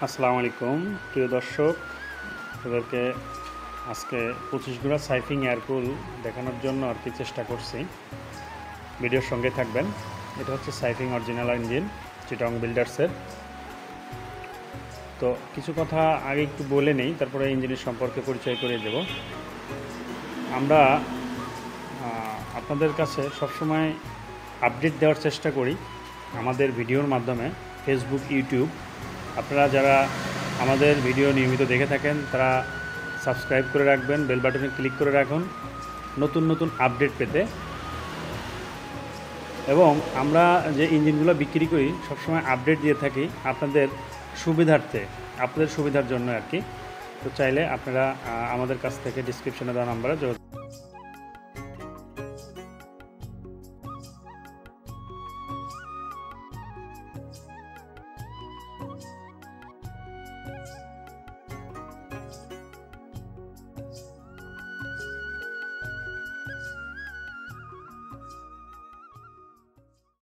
আসসালামু আলাইকুম প্রিয় দর্শক, তাদেরকে আজকে 25 গুড়া সাইফিং এয়ারকুল দেখানোর জন্য আর কি চেষ্টা করছি। ভিডিওর সঙ্গে থাকবেন। এটা হচ্ছে সাইফিং অরিজিনাল ইঞ্জিন চিটং বিল্ডার্সের। তো কিছু কথা আগে একটু বলে নেই, তারপরে ইঞ্জিনের সম্পর্কে পরিচয় করিয়ে দেব। আমরা আপনাদের কাছে সবসময় আপডেট দেওয়ার চেষ্টা করি আমাদের ভিডিওর মাধ্যমে, ফেসবুক, ইউটিউব। আপনারা যারা আমাদের ভিডিও নিয়মিত দেখে থাকেন তারা সাবস্ক্রাইব করে রাখবেন, বেল বাটনে ক্লিক করে রাখুন নতুন নতুন আপডেট পেতে। এবং আমরা যে ইঞ্জিনগুলো বিক্রি করি সবসময় আপডেট দিয়ে থাকি আপনাদের সুবিধার্থে, আপনাদের সুবিধার জন্য আর কি। তো চাইলে আপনারা আমাদের কাছ থেকে ডিসক্রিপশনে দেওয়া নাম্বারে যোগাযোগ